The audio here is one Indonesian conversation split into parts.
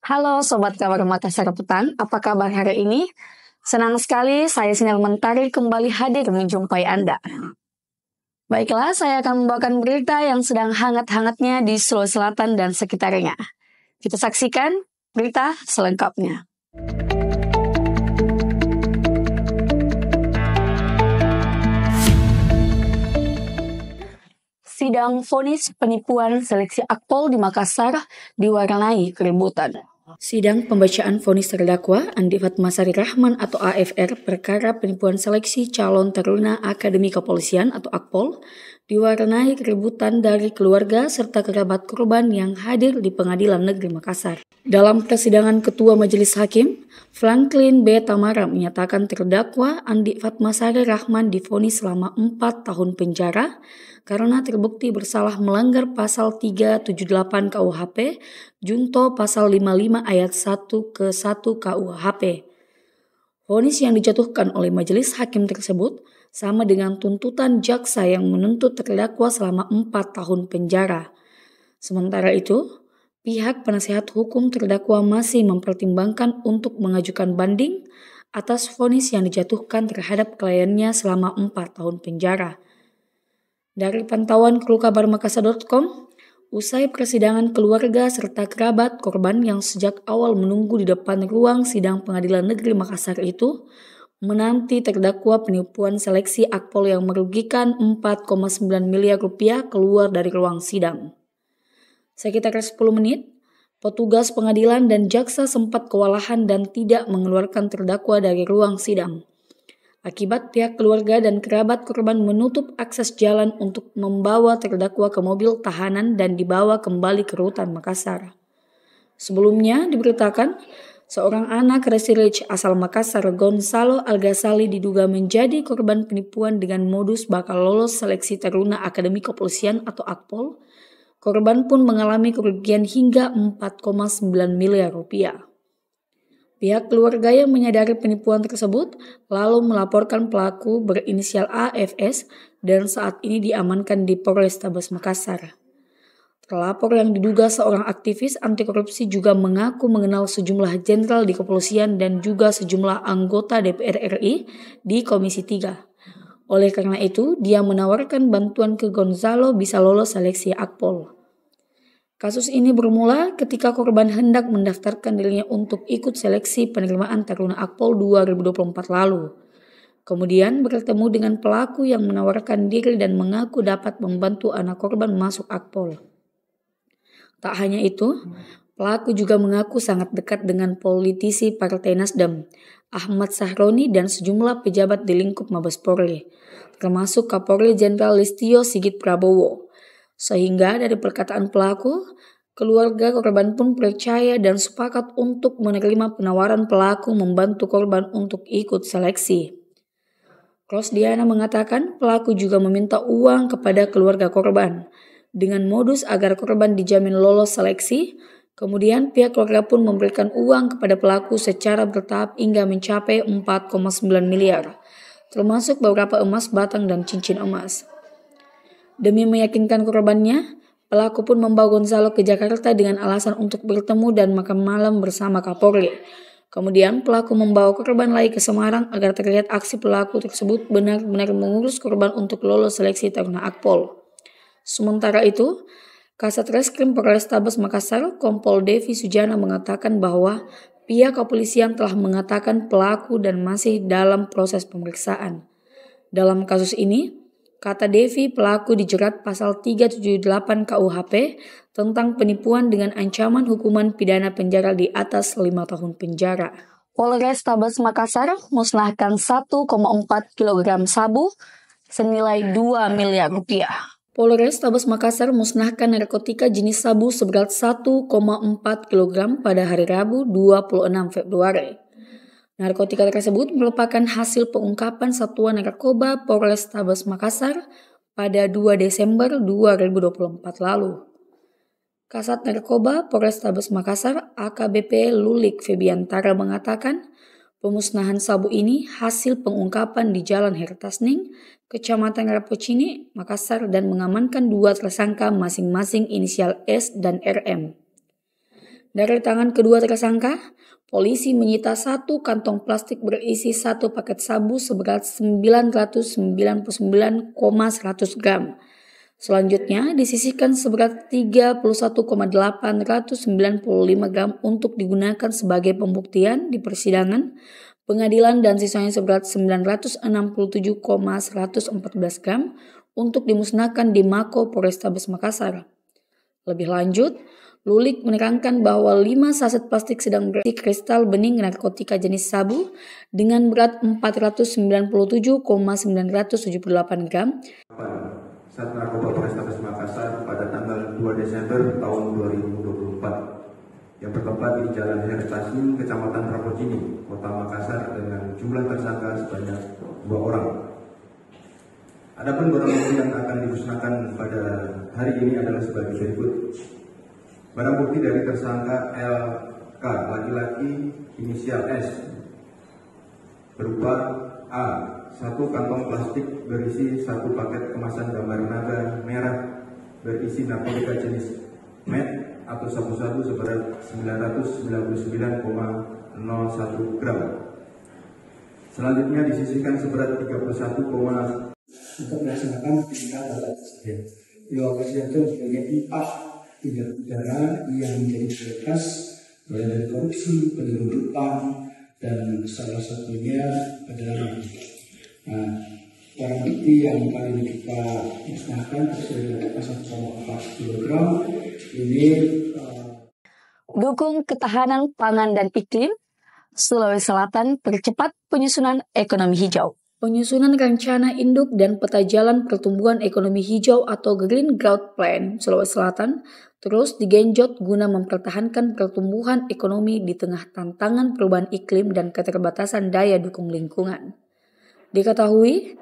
Halo Sobat Kabar Makassar Petang, apa kabar hari ini? Senang sekali saya Sinar Mentari kembali hadir menjumpai Anda. Baiklah, saya akan membawakan berita yang sedang hangat-hangatnya di Sulawesi Selatan dan sekitarnya. Kita saksikan berita selengkapnya. Sidang vonis penipuan seleksi Akpol di Makassar diwarnai keributan. Sidang pembacaan vonis terdakwa Andi Fatmasari Rahman atau AFR perkara penipuan seleksi calon taruna Akademi Kepolisian atau Akpol diwarnai keributan dari keluarga serta kerabat korban yang hadir di Pengadilan Negeri Makassar. Dalam persidangan Ketua Majelis Hakim, Franklin B. Tamara menyatakan terdakwa Andi Fatmasari Rahman divonis selama 4 tahun penjara karena terbukti bersalah melanggar pasal 378 KUHP, junto pasal 55 ayat 1 ke 1 KUHP. Vonis yang dijatuhkan oleh majelis hakim tersebut sama dengan tuntutan jaksa yang menuntut terdakwa selama 4 tahun penjara. Sementara itu, pihak penasehat hukum terdakwa masih mempertimbangkan untuk mengajukan banding atas vonis yang dijatuhkan terhadap kliennya selama 4 tahun penjara. Dari pantauan krukabarmakassar.com, usai persidangan keluarga serta kerabat korban yang sejak awal menunggu di depan ruang sidang Pengadilan Negeri Makassar itu, menanti terdakwa penipuan seleksi Akpol yang merugikan 4,9 miliar rupiah keluar dari ruang sidang. Sekitar 10 menit, petugas pengadilan dan jaksa sempat kewalahan dan tidak mengeluarkan terdakwa dari ruang sidang. Akibat pihak keluarga dan kerabat korban menutup akses jalan untuk membawa terdakwa ke mobil tahanan dan dibawa kembali ke rutan Makassar. Sebelumnya diberitakan, seorang anak residensi asal Makassar, Gonzalo Algasali, diduga menjadi korban penipuan dengan modus bakal lolos seleksi taruna Akademi Kepolisian atau Akpol. Korban pun mengalami kerugian hingga 4,9 miliar rupiah. Pihak keluarga yang menyadari penipuan tersebut lalu melaporkan pelaku berinisial AFS dan saat ini diamankan di Polrestabes Makassar. Terlapor yang diduga seorang aktivis anti korupsi juga mengaku mengenal sejumlah jenderal di kepolisian dan juga sejumlah anggota DPR RI di Komisi 3. Oleh karena itu, dia menawarkan bantuan ke Gonzalo bisa lolos seleksi Akpol. Kasus ini bermula ketika korban hendak mendaftarkan dirinya untuk ikut seleksi penerimaan taruna Akpol 2024 lalu. Kemudian bertemu dengan pelaku yang menawarkan diri dan mengaku dapat membantu anak korban masuk Akpol. Tak hanya itu, pelaku juga mengaku sangat dekat dengan politisi Partai Nasdem, Ahmad Sahroni dan sejumlah pejabat di lingkup Mabes Polri, termasuk Kapolri Jenderal Listio Sigit Prabowo. Sehingga dari perkataan pelaku, keluarga korban pun percaya dan sepakat untuk menerima penawaran pelaku membantu korban untuk ikut seleksi. Rosdiana mengatakan pelaku juga meminta uang kepada keluarga korban dengan modus agar korban dijamin lolos seleksi. Kemudian pihak keluarga pun memberikan uang kepada pelaku secara bertahap hingga mencapai 4,9 miliar, termasuk beberapa emas batang dan cincin emas. Demi meyakinkan korbannya, pelaku pun membawa Gonzalo ke Jakarta dengan alasan untuk bertemu dan makan malam bersama Kapolri. Kemudian pelaku membawa korban lagi ke Semarang agar terlihat aksi pelaku tersebut benar-benar mengurus korban untuk lolos seleksi taruna Akpol. Sementara itu, Kasat Reskrim Polrestabes Makassar, Kompol Devi Sujana mengatakan bahwa pihak kepolisian telah mengatakan pelaku dan masih dalam proses pemeriksaan. Dalam kasus ini, kata Devi, pelaku dijerat pasal 378 KUHP tentang penipuan dengan ancaman hukuman pidana penjara di atas 5 tahun penjara. Polrestabes Makassar musnahkan 1,4 kg sabu senilai 2 miliar rupiah. Polrestabes Makassar musnahkan narkotika jenis sabu seberat 1,4 kg pada hari Rabu 26 Februari. Narkotika tersebut merupakan hasil pengungkapan Satuan Narkoba Polrestabes Makassar pada 2 Desember 2024 lalu. Kasat Narkoba Polrestabes Makassar AKBP Lulik Febiantara mengatakan pemusnahan sabu ini hasil pengungkapan di Jalan Hertasning, Kecamatan Rapocini, Makassar dan mengamankan 2 tersangka masing-masing inisial S dan RM. Dari tangan kedua tersangka, polisi menyita 1 kantong plastik berisi 1 paket sabu seberat 999,100 gram. Selanjutnya disisihkan seberat 31,895 gram untuk digunakan sebagai pembuktian di persidangan pengadilan dan sisanya seberat 967,114 gram untuk dimusnahkan di Mako Polrestabes Makassar. Lebih lanjut, Lulik menerangkan bahwa 5 saset plastik sedang berisi kristal bening narkotika jenis sabu dengan berat 497,978 gram. Sat Narkoba Polrestabes Makassar pada tanggal 2 Desember tahun 2024 yang bertempat di Jalan Hertasim, Kecamatan Rapocini, Kota Makassar dengan jumlah tersangka sebanyak 2 orang. Adapun barang bukti yang akan dimusnahkan pada hari ini adalah sebagai berikut. Barang bukti dari tersangka LK, laki-laki inisial S, berupa A. 1 kantong plastik berisi 1 paket kemasan gambar naga merah berisi narkotika jenis meth atau sabu-sabu seberat 999,01 gram. Selanjutnya disisihkan seberat 31, untuk melaksanakan tindak tersebut. Lokasi itu sebagai pihak tindak pidana yang menjadi prioritas mulai dari korupsi, penyelundupan, dan salah satunya adalah barang bukti yang kali ini kita musnahkan sesuai dengan pasal 1,4 kg ini. Dukung ketahanan pangan dan iklim, Sulawesi Selatan percepat penyusunan ekonomi hijau. Penyusunan rencana induk dan peta jalan pertumbuhan ekonomi hijau atau Green Growth Plan Sulawesi Selatan terus digenjot guna mempertahankan pertumbuhan ekonomi di tengah tantangan perubahan iklim dan keterbatasan daya dukung lingkungan. Diketahui,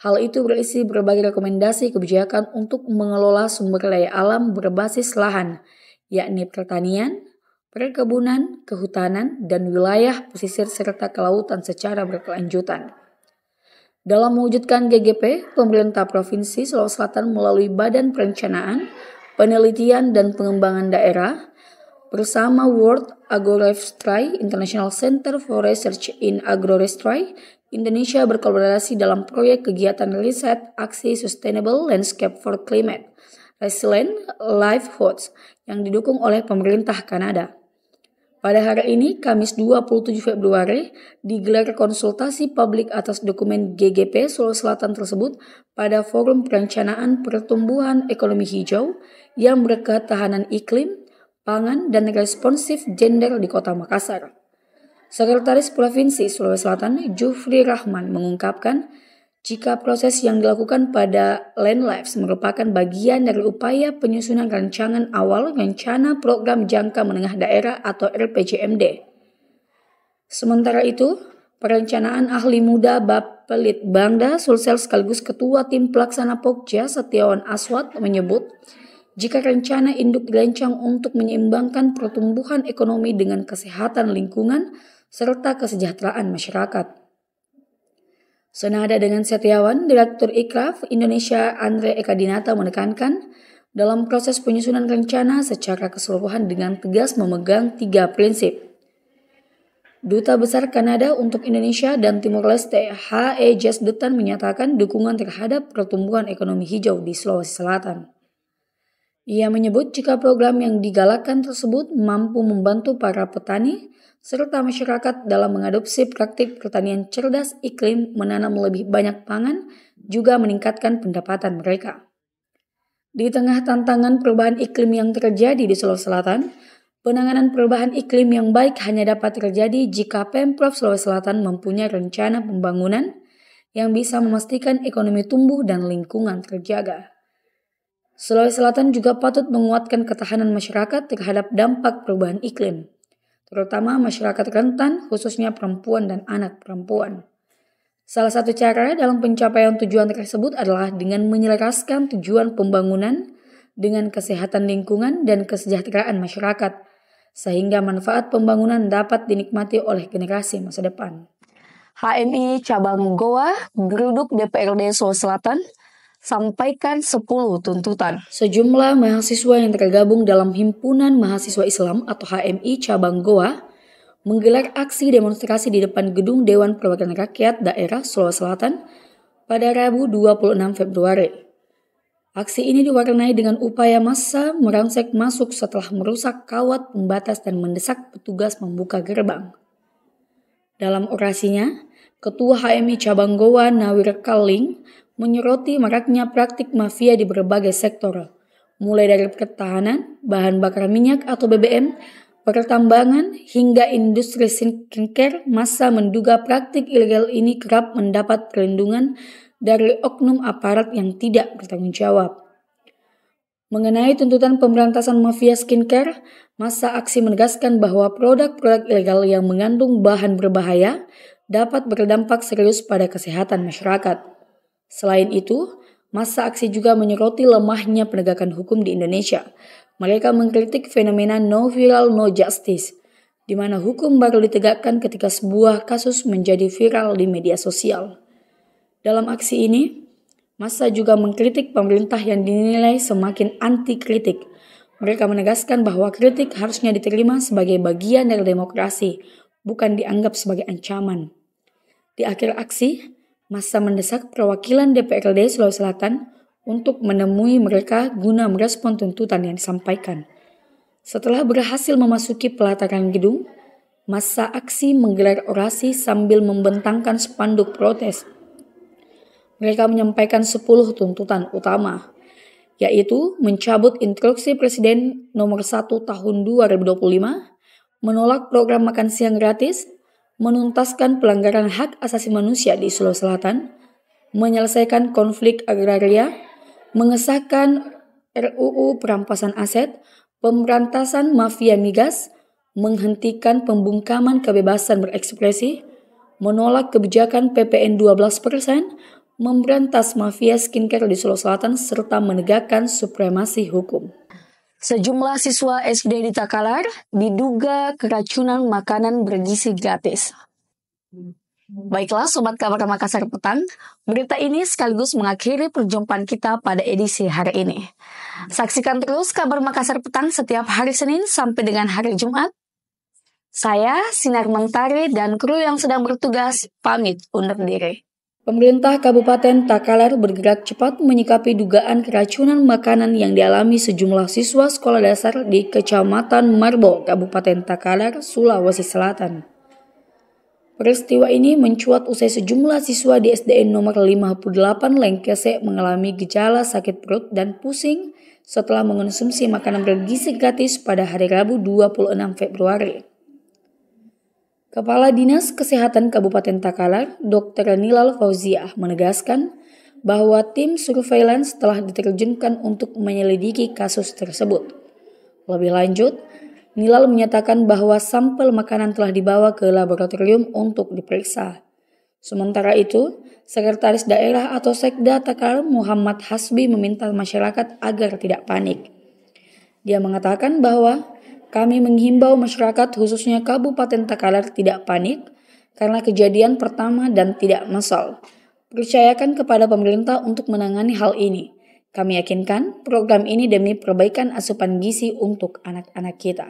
hal itu berisi berbagai rekomendasi kebijakan untuk mengelola sumber daya alam berbasis lahan, yakni pertanian, perkebunan, kehutanan, dan wilayah pesisir serta kelautan secara berkelanjutan. Dalam mewujudkan GGP, pemerintah Provinsi Sulawesi Selatan melalui Badan Perencanaan, Penelitian dan Pengembangan Daerah bersama World Agroforestry International Center for Research in Agroforestry Indonesia berkolaborasi dalam proyek kegiatan riset aksi Sustainable Landscape for Climate Resilient Livelihoods yang didukung oleh pemerintah Kanada. Pada hari ini, Kamis 27 Februari, digelar konsultasi publik atas dokumen GGP Sulawesi Selatan tersebut pada Forum Perencanaan Pertumbuhan Ekonomi Hijau yang berketahanan iklim, pangan, dan responsif gender di Kota Makassar. Sekretaris Provinsi Sulawesi Selatan, Jufri Rahman, mengungkapkan jika proses yang dilakukan pada Land Lives merupakan bagian dari upaya penyusunan rancangan awal Rencana Program Jangka Menengah Daerah atau RPJMD. Sementara itu, perencanaan ahli muda Bapelit Bangda Sulsel sekaligus Ketua Tim Pelaksana Pokja Setiawan Aswad menyebut, jika rencana induk dirancang untuk menyeimbangkan pertumbuhan ekonomi dengan kesehatan lingkungan serta kesejahteraan masyarakat. Senada dengan Setiawan, Direktur Ikraf Indonesia Andre Eka Dinata menekankan dalam proses penyusunan rencana secara keseluruhan dengan tegas memegang 3 prinsip. Duta Besar Kanada untuk Indonesia dan Timor Leste H.E. Jasdetan menyatakan dukungan terhadap pertumbuhan ekonomi hijau di Sulawesi Selatan. Ia menyebut jika program yang digalakkan tersebut mampu membantu para petani serta masyarakat dalam mengadopsi praktik pertanian cerdas iklim, menanam lebih banyak pangan, juga meningkatkan pendapatan mereka. Di tengah tantangan perubahan iklim yang terjadi di Sulawesi Selatan, penanganan perubahan iklim yang baik hanya dapat terjadi jika Pemprov Sulawesi Selatan mempunyai rencana pembangunan yang bisa memastikan ekonomi tumbuh dan lingkungan terjaga. Sulawesi Selatan juga patut menguatkan ketahanan masyarakat terhadap dampak perubahan iklim, terutama masyarakat rentan, khususnya perempuan dan anak perempuan. Salah satu cara dalam pencapaian tujuan tersebut adalah dengan menyelaraskan tujuan pembangunan dengan kesehatan lingkungan dan kesejahteraan masyarakat, sehingga manfaat pembangunan dapat dinikmati oleh generasi masa depan. HMI Cabang Goa, Geruduk DPRD Sulawesi Selatan, sampaikan 10 tuntutan. Sejumlah mahasiswa yang tergabung dalam Himpunan Mahasiswa Islam atau HMI Cabang Goa menggelar aksi demonstrasi di depan Gedung Dewan Perwakilan Rakyat Daerah Sulawesi Selatan pada Rabu 26 Februari. Aksi ini diwarnai dengan upaya massa merangsek masuk setelah merusak kawat pembatas dan mendesak petugas membuka gerbang. Dalam orasinya, Ketua HMI Cabang Goa Nawir Kaling menyoroti maraknya praktik mafia di berbagai sektor, mulai dari pertahanan, bahan bakar minyak atau BBM, pertambangan, hingga industri skincare. Massa menduga praktik ilegal ini kerap mendapat perlindungan dari oknum aparat yang tidak bertanggung jawab. Mengenai tuntutan pemberantasan mafia skincare, massa aksi menegaskan bahwa produk-produk ilegal yang mengandung bahan berbahaya dapat berdampak serius pada kesehatan masyarakat. Selain itu, massa aksi juga menyoroti lemahnya penegakan hukum di Indonesia. Mereka mengkritik fenomena no viral no justice, di mana hukum baru ditegakkan ketika sebuah kasus menjadi viral di media sosial. Dalam aksi ini, massa juga mengkritik pemerintah yang dinilai semakin anti kritik. Mereka menegaskan bahwa kritik harusnya diterima sebagai bagian dari demokrasi, bukan dianggap sebagai ancaman. Di akhir aksi, massa mendesak perwakilan DPRD Sulawesi Selatan untuk menemui mereka guna merespon tuntutan yang disampaikan. Setelah berhasil memasuki pelataran gedung, massa aksi menggelar orasi sambil membentangkan spanduk protes. Mereka menyampaikan 10 tuntutan utama, yaitu mencabut instruksi Presiden nomor 1 tahun 2025, menolak program makan siang gratis, menuntaskan pelanggaran hak asasi manusia di Sulawesi Selatan, menyelesaikan konflik agraria, mengesahkan RUU perampasan aset, pemberantasan mafia migas, menghentikan pembungkaman kebebasan berekspresi, menolak kebijakan PPN 12%, memberantas mafia skincare di Sulawesi Selatan, serta menegakkan supremasi hukum. Sejumlah siswa SD di Takalar diduga keracunan makanan bergizi gratis. Baiklah Sobat Kabar Makassar Petang, berita ini sekaligus mengakhiri perjumpaan kita pada edisi hari ini. Saksikan terus Kabar Makassar Petang setiap hari Senin sampai dengan hari Jumat. Saya, Sinar Mentari, dan kru yang sedang bertugas pamit undur diri. Pemerintah Kabupaten Takalar bergerak cepat menyikapi dugaan keracunan makanan yang dialami sejumlah siswa sekolah dasar di Kecamatan Marbo, Kabupaten Takalar, Sulawesi Selatan. Peristiwa ini mencuat usai sejumlah siswa di SDN nomor 58 Lengkese mengalami gejala sakit perut dan pusing setelah mengonsumsi makanan bergizi gratis pada hari Rabu 26 Februari. Kepala Dinas Kesehatan Kabupaten Takalar, Dr. Nilal Fauziah, menegaskan bahwa tim surveillance telah diterjunkan untuk menyelidiki kasus tersebut. Lebih lanjut, Nilal menyatakan bahwa sampel makanan telah dibawa ke laboratorium untuk diperiksa. Sementara itu, Sekretaris Daerah atau Sekda Takalar Muhammad Hasbi meminta masyarakat agar tidak panik. Dia mengatakan bahwa kami menghimbau masyarakat khususnya Kabupaten Takalar tidak panik karena kejadian pertama dan tidak massal. Percayakan kepada pemerintah untuk menangani hal ini. Kami yakinkan program ini demi perbaikan asupan gizi untuk anak-anak kita.